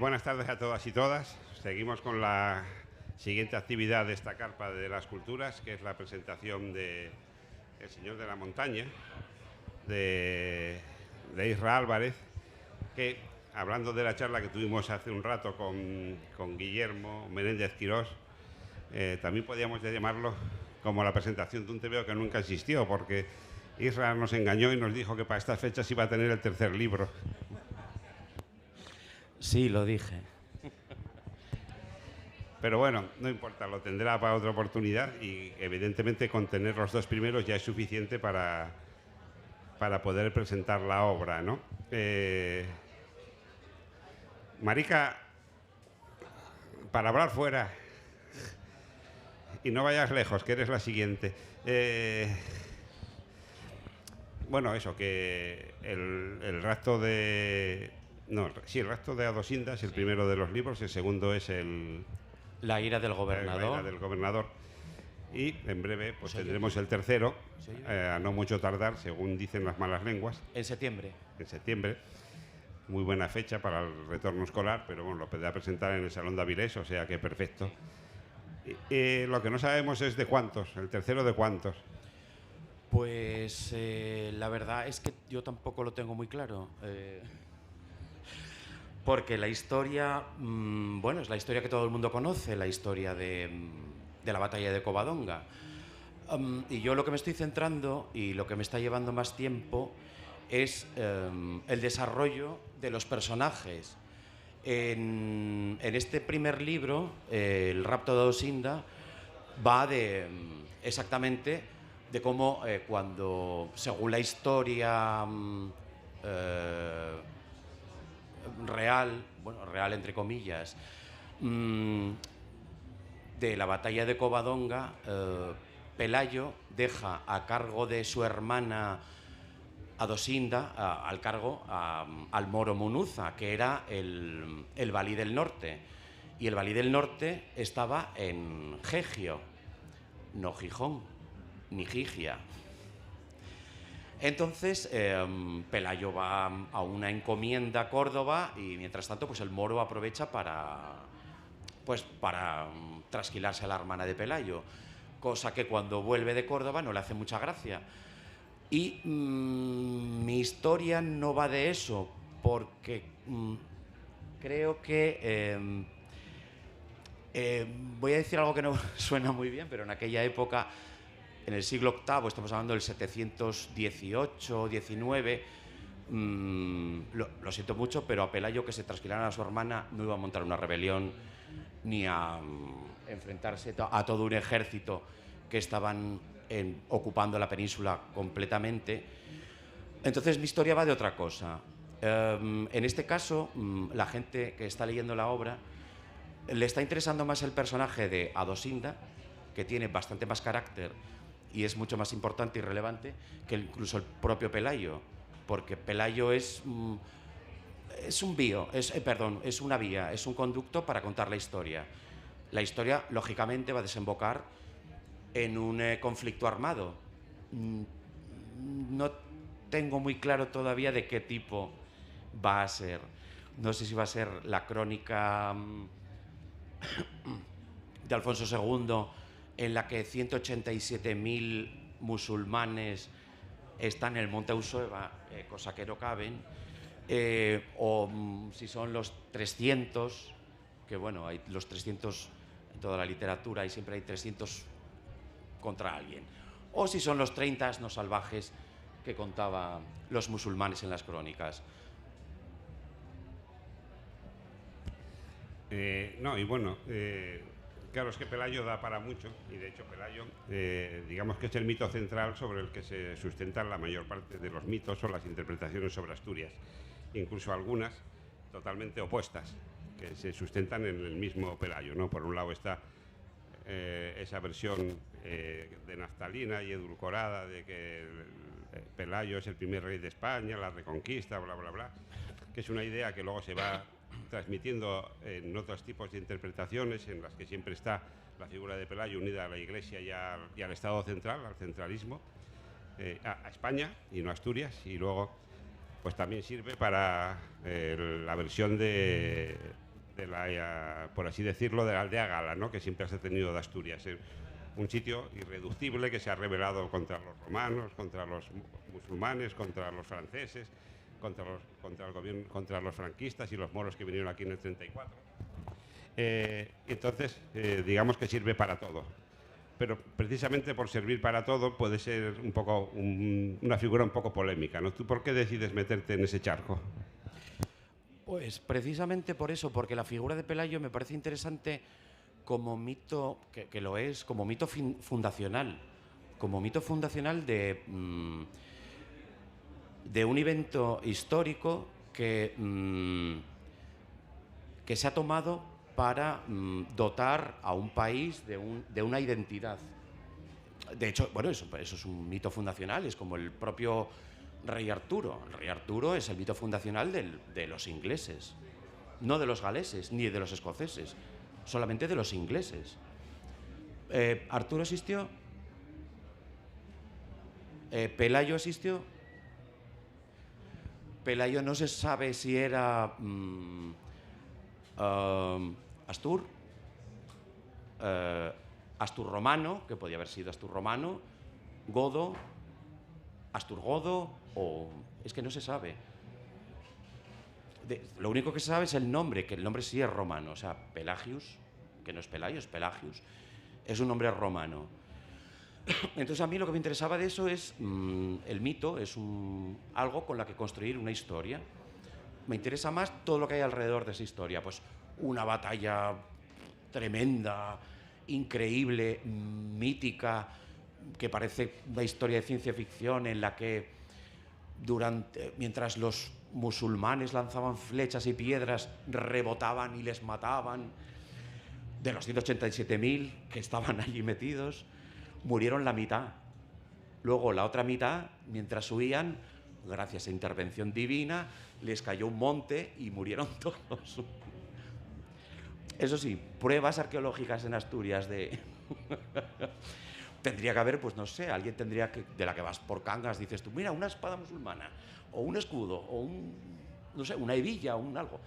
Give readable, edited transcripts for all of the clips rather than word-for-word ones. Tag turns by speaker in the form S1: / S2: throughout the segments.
S1: Buenas tardes a todas y todas. Seguimos con la siguiente actividad de esta carpa de las culturas, que es la presentación de El Señor de la Montaña, de Isra Álvarez, que, hablando de la charla que tuvimos hace un rato con Guillermo Menéndez Quirós, también podríamos llamarlo como la presentación de un TVO que nunca existió, porque Isra nos engañó y nos dijo que para estas fechas iba a tener el tercer libro.
S2: Sí, lo dije.
S1: Pero bueno, no importa, lo tendrá para otra oportunidad y evidentemente con tener los dos primeros ya es suficiente para poder presentar la obra, ¿no? Marica, para hablar fuera, y no vayas lejos, que eres la siguiente. Bueno, eso, que el rapto de... No, sí, el rapto de Adosinda es el primero de los libros, el segundo es
S2: La ira del
S1: La
S2: gobernador.
S1: ira del gobernador. Y en breve pues tendremos el tercero, a no mucho tardar, según dicen las malas lenguas.
S2: En septiembre.
S1: En septiembre. Muy buena fecha para el retorno escolar, pero bueno, lo podrá presentar en el Salón de Avilés, o sea que perfecto. Lo que no sabemos es de cuántos, el tercero de cuántos.
S2: Pues la verdad es que yo tampoco lo tengo muy claro. Porque la historia, bueno, es la historia que todo el mundo conoce, la historia de la batalla de Covadonga. Y yo lo que me estoy centrando y lo que me está llevando más tiempo es el desarrollo de los personajes. En este primer libro, El rapto de Adosinda, va de exactamente de cómo cuando, según la historia real, bueno, real entre comillas, de la batalla de Covadonga, Pelayo deja a cargo de su hermana Adosinda, al cargo al moro Munuza, que era el valí del norte. Y el valí del norte estaba en Gegio, no Gijón, ni Gigia. Entonces, Pelayo va a una encomienda a Córdoba y mientras tanto, pues el moro aprovecha para trasquilarse a la hermana de Pelayo, cosa que cuando vuelve de Córdoba no le hace mucha gracia. Y mi historia no va de eso, porque creo que voy a decir algo que no suena muy bien, pero en aquella época, en el siglo VIII, estamos hablando del 718-19, lo siento mucho, pero a Pelayo, que se trasquilara a su hermana, no iba a montar una rebelión ni a enfrentarse a todo un ejército que estaban ocupando la península completamente. Entonces mi historia va de otra cosa. En este caso, la gente que está leyendo la obra le está interesando más el personaje de Adosinda, que tiene bastante más carácter y es mucho más importante y relevante que incluso el propio Pelayo, porque Pelayo es un vío, es una vía, es un conducto para contar la historia. La historia, lógicamente, va a desembocar en un conflicto armado. No tengo muy claro todavía de qué tipo va a ser. No sé si va a ser la crónica de Alfonso II, en la que 187.000 musulmanes están en el monte Ausueva, cosa que no caben, o si son los 300, que bueno, hay los 300 en toda la literatura y siempre hay 300 contra alguien, o si son los 30 asnos salvajes que contaban los musulmanes en las crónicas.
S1: No, y bueno, claro, es que Pelayo da para mucho, y de hecho Pelayo, digamos que es el mito central sobre el que se sustentan la mayor parte de los mitos o las interpretaciones sobre Asturias, incluso algunas totalmente opuestas, que se sustentan en el mismo Pelayo, ¿no? Por un lado está esa versión de naftalina y edulcorada de que Pelayo es el primer rey de España, la reconquista, bla, bla, bla, que es una idea que luego se va transmitiendo en otros tipos de interpretaciones en las que siempre está la figura de Pelayo unida a la Iglesia y al Estado central, al centralismo, a España y no a Asturias, y luego pues también sirve para la versión de por así decirlo, de la aldea gala, ¿no? Que siempre se ha tenido de Asturias. Un sitio irreductible que se ha rebelado contra los romanos, contra los musulmanes, contra los franceses, contra el gobierno, contra los franquistas y los moros que vinieron aquí en el 34. Entonces, digamos que sirve para todo. Pero precisamente por servir para todo puede ser un poco una figura un poco polémica, ¿no? ¿Tú por qué decides meterte en ese charco?
S2: Pues precisamente por eso, porque la figura de Pelayo me parece interesante como mito, que lo es, como mito fundacional de un evento histórico que se ha tomado para dotar a un país de una identidad. De hecho, bueno, eso es un mito fundacional, es como el propio Rey Arturo. El Rey Arturo es el mito fundacional de los ingleses, no de los galeses ni de los escoceses, solamente de los ingleses. ¿Arturo existió? ¿Pelayo existió? Pelayo no se sabe si era Astur, Asturromano, que podía haber sido Asturromano, Godo, Asturgodo, o es que no se sabe. Lo único que se sabe es el nombre, que el nombre sí es romano, o sea, Pelagius, que no es Pelayo, es Pelagius, es un nombre romano. Entonces a mí lo que me interesaba de eso es el mito, es algo con la que construir una historia. Me interesa más todo lo que hay alrededor de esa historia, pues una batalla tremenda, increíble, mítica, que parece una historia de ciencia ficción en la que mientras los musulmanes lanzaban flechas y piedras, rebotaban y les mataban. De los 187.000 que estaban allí metidos, murieron la mitad. Luego la otra mitad, mientras huían, gracias a intervención divina, les cayó un monte y murieron todos. Eso sí, pruebas arqueológicas en Asturias de... Tendría que haber, pues no sé, alguien tendría que, de la que vas por Cangas, dices tú, mira, una espada musulmana, o un escudo, o no sé, una hebilla, o un algo.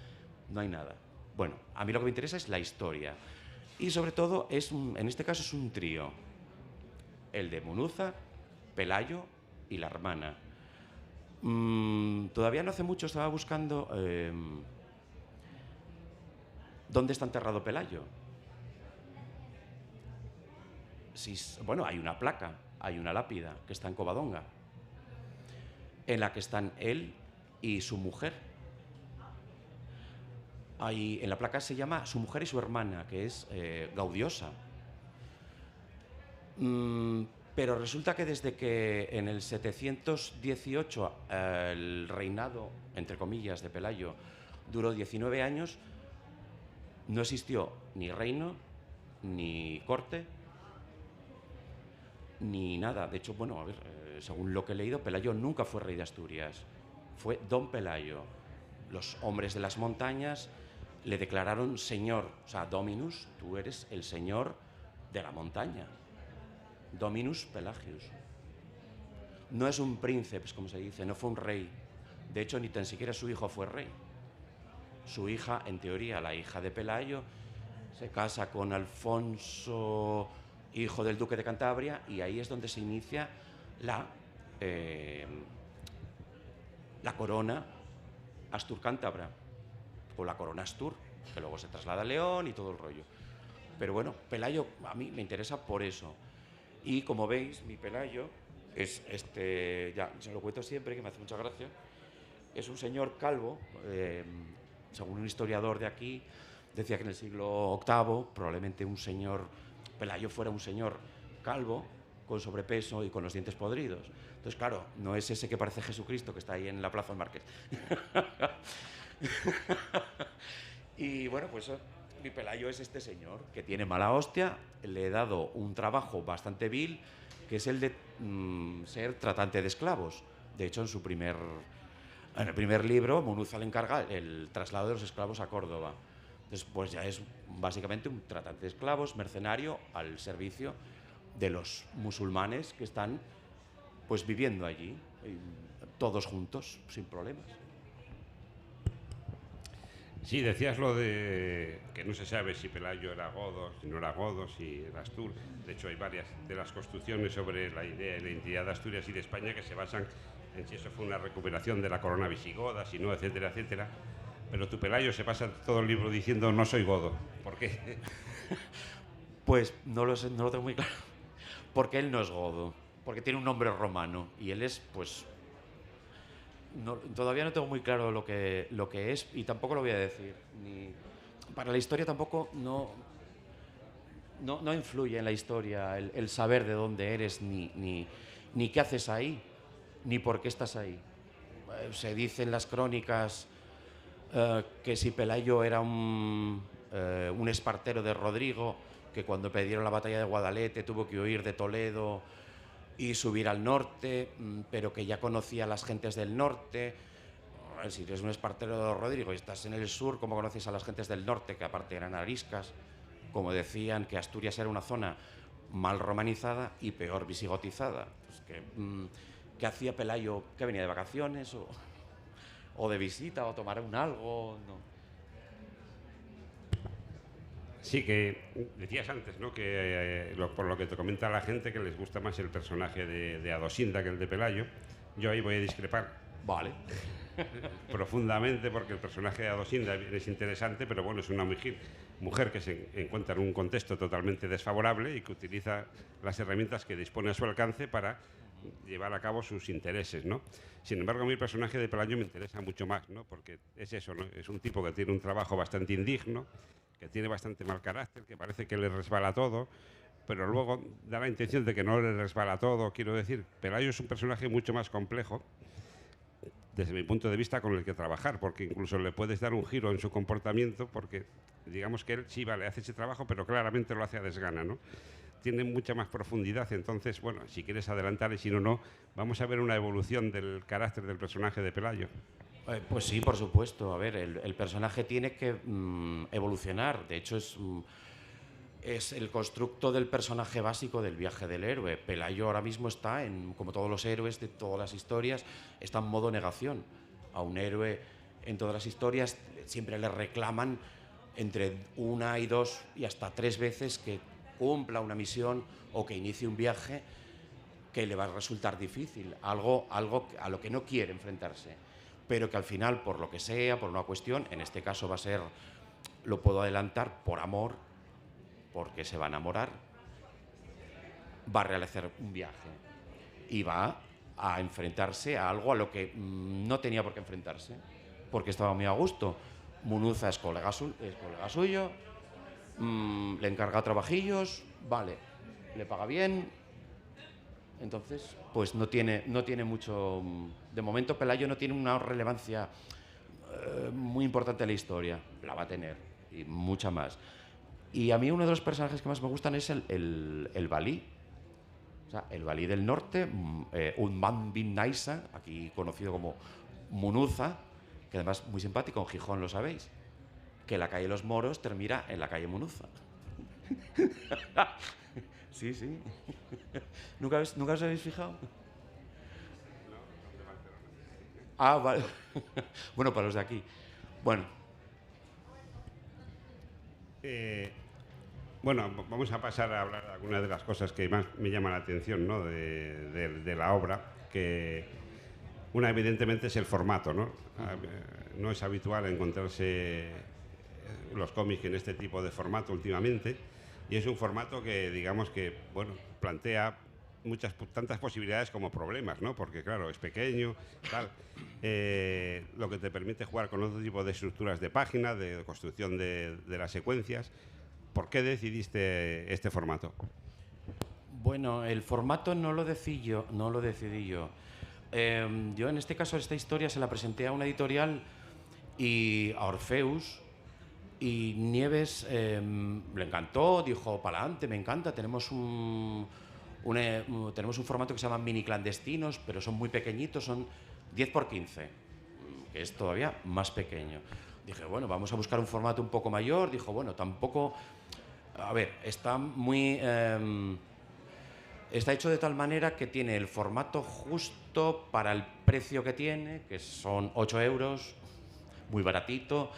S2: No hay nada. Bueno, a mí lo que me interesa es la historia. Y sobre todo, en este caso es un trío. El de Munuza, Pelayo y la hermana. Todavía no hace mucho estaba buscando dónde está enterrado Pelayo. Bueno, hay una placa, hay una lápida que está en Covadonga, en la que están él y su mujer. En la placa se llama su mujer y su hermana, que es Gaudiosa. Pero resulta que desde que en el 718 el reinado, entre comillas, de Pelayo duró 19 años, no existió ni reino, ni corte, ni nada. De hecho, bueno, a ver, según lo que he leído, Pelayo nunca fue rey de Asturias. Fue don Pelayo. Los hombres de las montañas le declararon señor, o sea, Dominus, tú eres el señor de la montaña. Dominus Pelagius. No es un príncipe, como se dice, no fue un rey. De hecho, ni tan siquiera su hijo fue rey. Su hija, en teoría, la hija de Pelayo, se casa con Alfonso, hijo del duque de Cantabria, y ahí es donde se inicia la corona Astur-Cántabra, o la corona Astur, que luego se traslada a León y todo el rollo. Pero bueno, Pelayo a mí me interesa por eso. Y como veis, mi Pelayo es ya se lo cuento siempre, que me hace mucha gracia, es un señor calvo, según un historiador de aquí, decía que en el siglo VIII probablemente un señor, Pelayo fuera un señor calvo, con sobrepeso y con los dientes podridos. Entonces, claro, no es ese que parece Jesucristo que está ahí en la Plaza del Marqués. Y bueno, pues mi Pelayo es este señor que tiene mala hostia. Le he dado un trabajo bastante vil, que es el de ser tratante de esclavos. De hecho, en el primer libro, Munuza le encarga el traslado de los esclavos a Córdoba. Entonces, pues ya es básicamente un tratante de esclavos, mercenario, al servicio de los musulmanes que están pues viviendo allí, todos juntos, sin problemas.
S1: Sí, decías lo de que no se sabe si Pelayo era godo, si no era godo, si era Astur. De hecho, hay varias de las construcciones sobre la idea y la identidad de Asturias y de España que se basan en si eso fue una recuperación de la corona visigoda, si no, etcétera, etcétera. Pero tu Pelayo se pasa todo el libro diciendo no soy godo. ¿Por qué?
S2: Pues no lo sé, no lo tengo muy claro. Porque él no es godo, porque tiene un nombre romano y él es, pues, todavía no tengo muy claro lo que es y tampoco lo voy a decir. Para la historia tampoco no influye en la historia el saber de dónde eres, ni qué haces ahí, ni por qué estás ahí. Se dice en las crónicas que si Pelayo era un espartero de Rodrigo, que cuando perdieron la batalla de Guadalete tuvo que huir de Toledo y subir al norte, pero que ya conocía a las gentes del norte. Si eres un espartero de Rodrigo y estás en el sur, ¿cómo conoces a las gentes del norte, que aparte eran ariscas? Como decían, que Asturias era una zona mal romanizada y peor visigotizada. Pues ¿qué hacía Pelayo? ¿Que venía de vacaciones o de visita o a tomar un algo? No.
S1: Sí, que decías antes, ¿no? Que por lo que te comenta la gente, que les gusta más el personaje de Adosinda que el de Pelayo. Yo ahí voy a discrepar.
S2: Vale.
S1: Profundamente, porque el personaje de Adosinda es interesante, pero bueno, es una mujer que se encuentra en un contexto totalmente desfavorable y que utiliza las herramientas que dispone a su alcance para llevar a cabo sus intereses, ¿no? Sin embargo, a mí el personaje de Pelayo me interesa mucho más, ¿no? Porque es eso, ¿no? Es un tipo que tiene un trabajo bastante indigno, que tiene bastante mal carácter, que parece que le resbala todo, pero luego da la intención de que no le resbala todo. Quiero decir, Pelayo es un personaje mucho más complejo, desde mi punto de vista, con el que trabajar, porque incluso le puedes dar un giro en su comportamiento, porque digamos que él sí, vale, hace ese trabajo, pero claramente lo hace a desgana, ¿no? Tiene mucha más profundidad. Entonces, bueno, si quieres adelantar y si no, vamos a ver una evolución del carácter del personaje de Pelayo.
S2: Pues sí, por supuesto. A ver, el personaje tiene que evolucionar. De hecho, es el constructo del personaje básico del viaje del héroe. Pelayo ahora mismo está, como todos los héroes de todas las historias, está en modo negación. A un héroe en todas las historias siempre le reclaman entre una y dos y hasta tres veces que cumpla una misión o que inicie un viaje que le va a resultar difícil, algo a lo que no quiere enfrentarse, pero que al final, por lo que sea, por una cuestión, en este caso va a ser, lo puedo adelantar, por amor, porque se va a enamorar, va a realizar un viaje y va a enfrentarse a algo a lo que no tenía por qué enfrentarse, porque estaba muy a gusto. Munuza es colega suyo, le encarga trabajillos, vale, le paga bien. Entonces, pues no tiene mucho. De momento, Pelayo no tiene una relevancia muy importante en la historia. La va a tener, y mucha más. Y a mí uno de los personajes que más me gustan es el Valí. O sea, el Valí del norte, un man bin Naisa, aquí conocido como Munuza, que además muy simpático, en Gijón lo sabéis, que la calle Los Moros termina en la calle Munuza. Sí, sí. ¿Nunca os habéis fijado? Ah, vale. Bueno, para los de aquí. Bueno.
S1: Bueno, vamos a pasar a hablar de algunas de las cosas que más me llaman la atención, ¿no? de la obra, que una evidentemente es el formato, ¿no? No es habitual encontrarse los cómics en este tipo de formato últimamente, y es un formato que, digamos que, bueno, plantea tantas posibilidades como problemas, ¿no? Porque, claro, es pequeño, tal, lo que te permite jugar con otro tipo de estructuras de página, de construcción de las secuencias. ¿Por qué decidiste este formato?
S2: Bueno, el formato no lo decidí yo. Yo en este caso, esta historia se la presenté a una editorial y a Orfeus, y Nieves le encantó, dijo, para adelante, me encanta, tenemos un formato que se llama mini clandestinos, pero son muy pequeñitos, son 10 por 15, que es todavía más pequeño. Dije, bueno, vamos a buscar un formato un poco mayor. Dijo, bueno, tampoco... A ver, está hecho de tal manera que tiene el formato justo para el precio que tiene, que son 8 euros, muy baratito,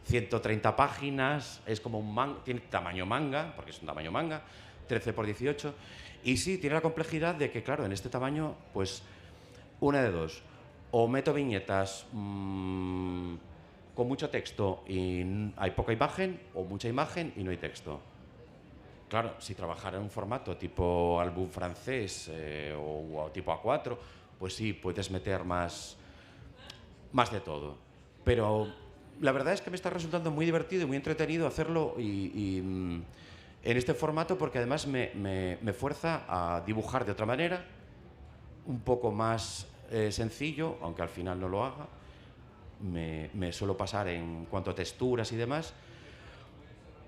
S2: 130 páginas, es como un manga, tiene tamaño manga, porque es un tamaño manga, 13 por 18, y sí, tiene la complejidad de que, claro, en este tamaño, pues, una de dos, o meto viñetas con mucho texto y hay poca imagen, o mucha imagen y no hay texto. Claro, si trabajara en un formato tipo álbum francés o tipo A4, pues sí, puedes meter más de todo. Pero la verdad es que me está resultando muy divertido y muy entretenido hacerlo en este formato, porque además me fuerza a dibujar de otra manera, un poco más sencillo, aunque al final no lo haga. Me suelo pasar en cuanto a texturas y demás,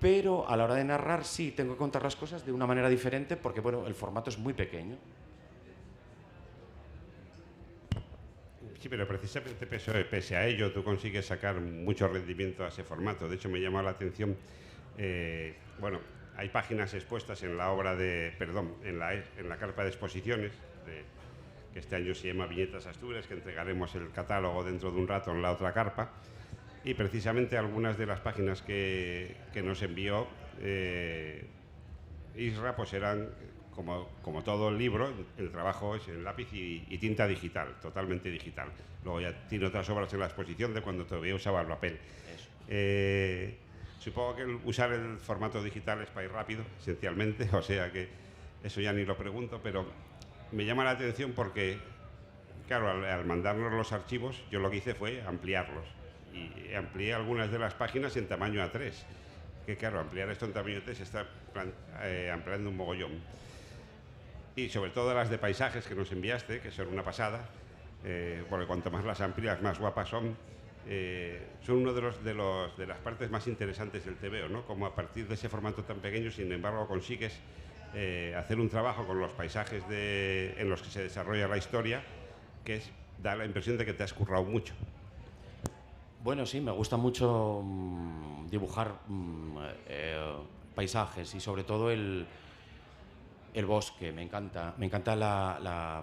S2: pero a la hora de narrar sí tengo que contar las cosas de una manera diferente, porque bueno, el formato es muy pequeño.
S1: Sí, pero precisamente pese a ello tú consigues sacar mucho rendimiento a ese formato. De hecho, me llama la atención, bueno, hay páginas expuestas en la obra de, perdón, en la carpa de exposiciones, que este año se llama Viñetas Asturias, que entregaremos el catálogo dentro de un rato en la otra carpa. Y precisamente algunas de las páginas que nos envió Isra, pues eran, como todo el libro, el trabajo es en lápiz y tinta digital, totalmente digital. Luego ya tiene otras obras en la exposición de cuando todavía usaba el papel. Supongo que usar el formato digital es para ir rápido, esencialmente, o sea que eso ya ni lo pregunto, pero me llama la atención porque, claro, al mandarnos los archivos, yo lo que hice fue ampliarlos. Y amplié algunas de las páginas en tamaño A3, que claro, ampliar esto en tamaño A3 está ampliando un mogollón. Y sobre todo las de paisajes que nos enviaste, que son una pasada, porque cuanto más las amplias, más guapas son. Son uno de las partes más interesantes del TVO, ¿no? Como a partir de ese formato tan pequeño, sin embargo, consigues hacer un trabajo con los paisajes en los que se desarrolla la historia, que da la impresión de que te has currado mucho.
S2: Bueno, sí, me gusta mucho dibujar paisajes y sobre todo el bosque. Me encanta la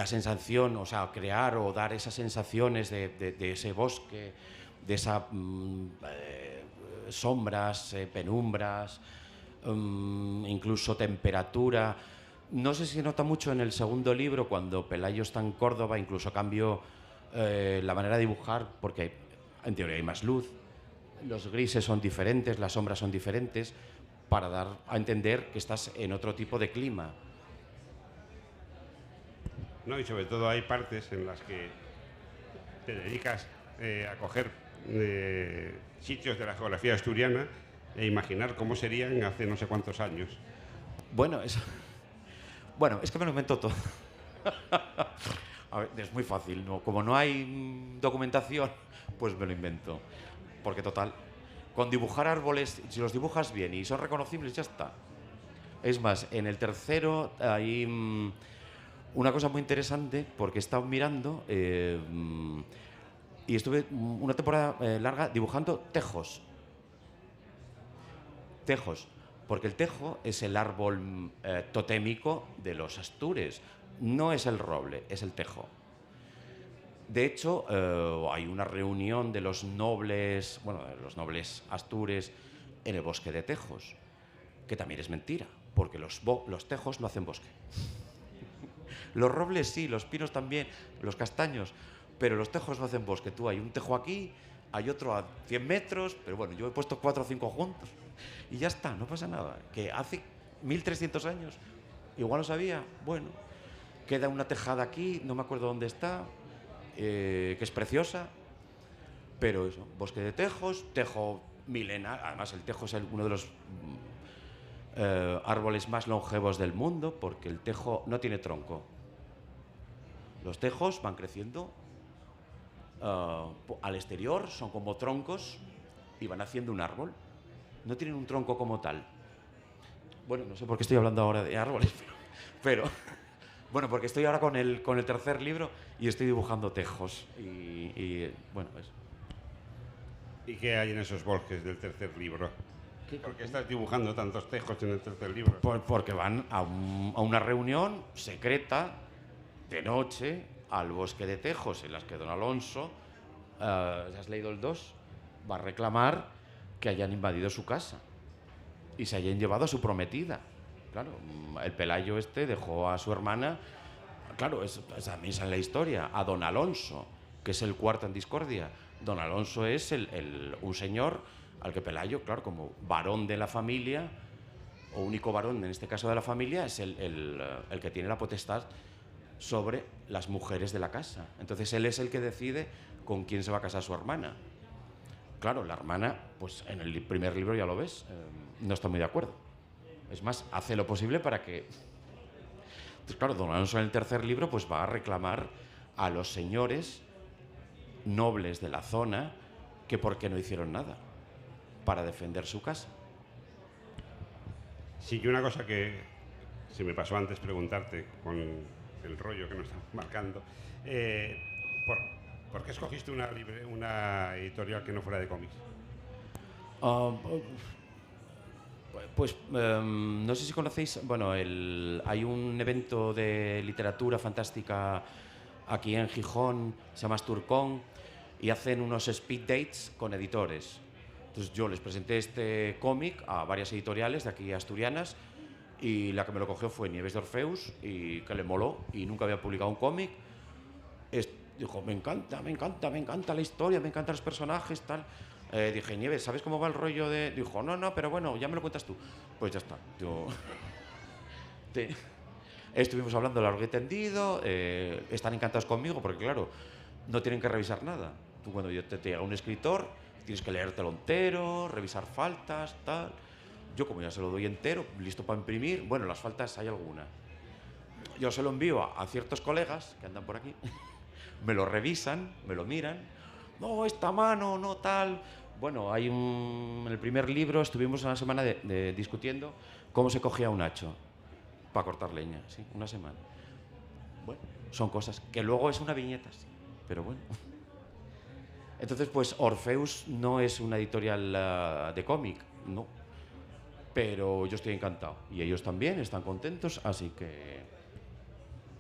S2: sensación, o sea, crear o dar esas sensaciones de ese bosque, de esas sombras, penumbras, incluso temperatura. No sé si se nota mucho en el segundo libro, cuando Pelayo está en Córdoba, incluso cambio la manera de dibujar, porque en teoría hay más luz, los grises son diferentes, las sombras son diferentes, para dar a entender que estás en otro tipo de clima.
S1: No, y sobre todo hay partes en las que te dedicas a coger sitios de la geografía asturiana e imaginar cómo serían hace no sé cuántos años.
S2: Bueno, es que me lo invento todo. A ver, es muy fácil, ¿no? Como no hay documentación, pues me lo invento. Porque total, con dibujar árboles, si los dibujas bien y son reconocibles, ya está. Es más, en el tercero hay una cosa muy interesante, porque he estado mirando y estuve una temporada larga dibujando tejos. Tejos, porque el tejo es el árbol totémico de los astures. No es el roble, es el tejo. De hecho, hay una reunión de los nobles, de los nobles astures en el bosque de Tejos, que también es mentira, porque los tejos no hacen bosque. Los robles sí, los pinos también, los castaños, pero los tejos no hacen bosque. Tú, hay un tejo aquí, hay otro a 100 metros, pero bueno, yo he puesto 4 o 5 juntos y ya está, no pasa nada. Que hace 1300 años, igual no sabía, bueno, queda una tejada aquí, no me acuerdo dónde está, que es preciosa, pero eso, bosque de tejos, tejo milenario. Además, el tejo es uno de los árboles más longevos del mundo, porque el tejo no tiene tronco. Los tejos van creciendo al exterior, son como troncos y van haciendo un árbol. No tienen un tronco como tal. Bueno, no sé por qué estoy hablando ahora de árboles, pero bueno, porque estoy ahora con el tercer libro y estoy dibujando tejos. Y bueno, eso.
S1: ¿Y qué hay en esos bosques del tercer libro? ¿Por qué estás dibujando tantos tejos en el tercer libro?
S2: Porque van a una reunión secreta de noche al bosque de Tejos, en las que don Alonso... ¿has leído el 2? va a reclamar que hayan invadido su casa y se hayan llevado a su prometida. Claro, el Pelayo este dejó a su hermana, claro, a mí esa es la historia, a don Alonso, que es el cuarto en discordia. Don Alonso es un señor al que Pelayo, claro, como varón de la familia, o único varón en este caso de la familia, es el que tiene la potestad sobre las mujeres de la casa. Entonces él es el que decide con quién se va a casar su hermana. Claro, la hermana, pues en el primer libro ya lo ves, no está muy de acuerdo. Es más, hace lo posible para que... Entonces, claro, don Alonso en el tercer libro pues va a reclamar a los señores nobles de la zona que por qué no hicieron nada para defender su casa.
S1: Sí, y una cosa que se me pasó antes preguntarte con el rollo que nos estamos marcando, ¿por, ¿por qué escogiste una editorial que no fuera de cómics?
S2: No sé si conocéis, bueno, hay un evento de literatura fantástica aquí en Gijón, se llama Asturcon, y hacen unos speed dates con editores. Entonces yo les presenté este cómic a varias editoriales de aquí asturianas y la que me lo cogió fue Nieves de Orfeus, y que le moló y nunca había publicado un cómic. Dijo, me encanta la historia, me encantan los personajes, tal. Dije, Nieves, ¿sabes cómo va el rollo de...? Dijo, no, pero bueno, ya me lo cuentas tú. Pues ya está. Estuvimos hablando largo y tendido, están encantados conmigo porque, claro, no tienen que revisar nada. Tú cuando te llega un escritor, tienes que leértelo entero, revisar faltas, tal. Yo como ya se lo doy entero, listo para imprimir, bueno, las faltas hay alguna. Yo se lo envío a ciertos colegas que andan por aquí, me lo revisan, me lo miran. No, esta mano, no tal. Bueno, en el primer libro estuvimos una semana discutiendo cómo se cogía un hacho para cortar leña, sí, una semana. Bueno, son cosas que luego es una viñeta, sí, pero bueno. Entonces, pues Orfeus no es una editorial de cómic, no. Pero yo estoy encantado y ellos también están contentos, así que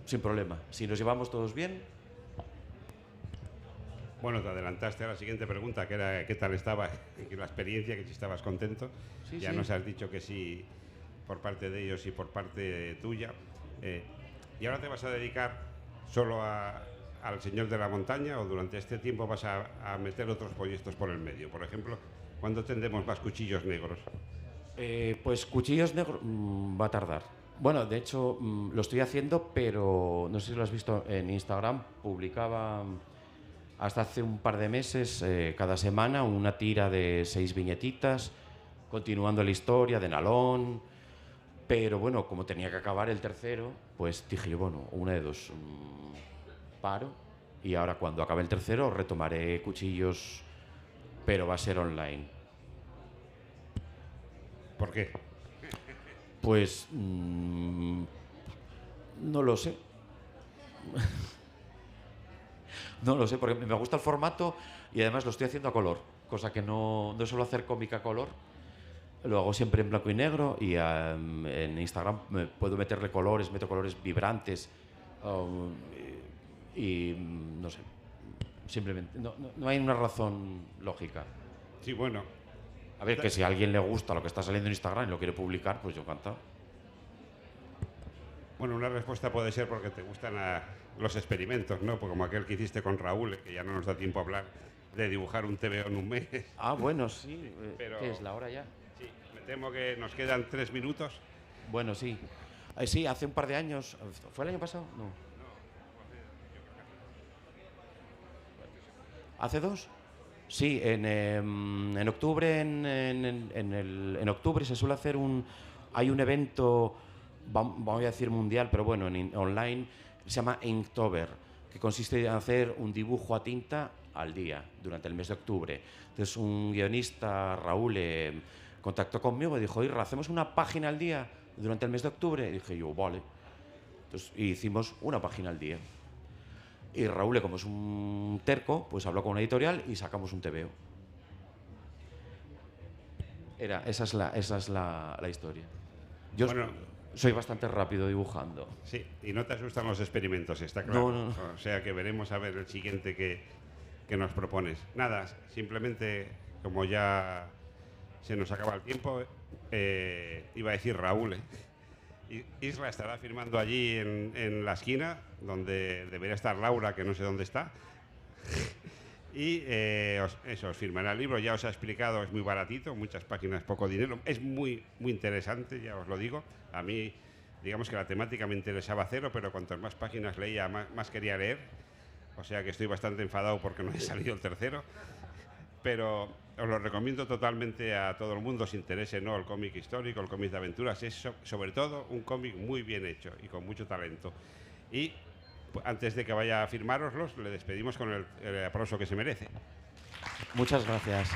S2: sin problema. Si nos llevamos todos bien.
S1: Bueno, te adelantaste a la siguiente pregunta, que era qué tal estaba la experiencia, que si estabas contento.
S2: Sí,
S1: ya
S2: sí.
S1: nos has dicho que sí por parte de ellos y por parte tuya. ¿Y ahora te vas a dedicar solo al Señor de la Montaña o durante este tiempo vas a meter otros proyectos por el medio? Por ejemplo, ¿cuándo tendremos más Cuchillos Negros?
S2: Pues Cuchillos Negros va a tardar. Bueno, de hecho lo estoy haciendo, pero no sé si lo has visto en Instagram, publicaba hasta hace un par de meses cada semana una tira de 6 viñetitas, continuando la historia de Nalón. Pero bueno, como tenía que acabar el tercero, pues dije yo, bueno, una de dos, paro, y ahora cuando acabe el tercero retomaré Cuchillos, pero va a ser online.
S1: ¿Por qué?
S2: Pues no lo sé. No lo sé, porque me gusta el formato y además lo estoy haciendo a color, cosa que no suelo hacer cómic a color. Lo hago siempre en blanco y negro y en Instagram puedo meterle colores, meto colores vibrantes y no sé, simplemente no hay una razón lógica.
S1: Sí, bueno.
S2: A ver, que si a alguien le gusta lo que está saliendo en Instagram y lo quiere publicar, pues yo encantado.
S1: Bueno, una respuesta puede ser porque te gustan los experimentos, ¿no? Pues como aquel que hiciste con Raúl, que ya no nos da tiempo a hablar, de dibujar un TVO en un mes.
S2: Ah, bueno, sí.
S1: Pero,
S2: ¿qué es la hora ya?
S1: Sí, me temo que nos quedan 3 minutos.
S2: Bueno, sí. Sí, hace un par de años. ¿Fue el año pasado? No. ¿Hace 2? Sí, en octubre en octubre se suele hacer hay un evento, vamos a decir mundial, pero bueno, online, se llama Inktober, que consiste en hacer un dibujo a tinta al día durante el mes de octubre. Entonces un guionista, Raúl, contactó conmigo y dijo, Irra, ¿hacemos una página al día durante el mes de octubre? Y dije yo, vale. Entonces hicimos una página al día. Y Raúl, como es un terco, pues habló con una editorial y sacamos un TVO. Esa es la historia. Yo soy bastante rápido dibujando.
S1: Sí, y no te asustan los experimentos, está claro.
S2: No.
S1: O sea que veremos a ver el siguiente que nos propones. Nada, simplemente como ya se nos acaba el tiempo, iba a decir Raúl, Isra estará firmando allí en la esquina, donde debería estar Laura, que no sé dónde está. Y os firmará el libro, ya os he explicado, es muy baratito, muchas páginas, poco dinero, es muy, muy interesante, ya os lo digo. A mí, digamos que la temática me interesaba cero, pero cuantas más páginas leía, más quería leer. O sea que estoy bastante enfadado porque no he salido el tercero. Pero os lo recomiendo totalmente a todo el mundo, os interese, ¿no?, el cómic histórico, el cómic de aventuras. Es sobre todo un cómic muy bien hecho y con mucho talento. Y antes de que vaya a firmároslos, le despedimos con el aplauso que se merece.
S2: Muchas gracias.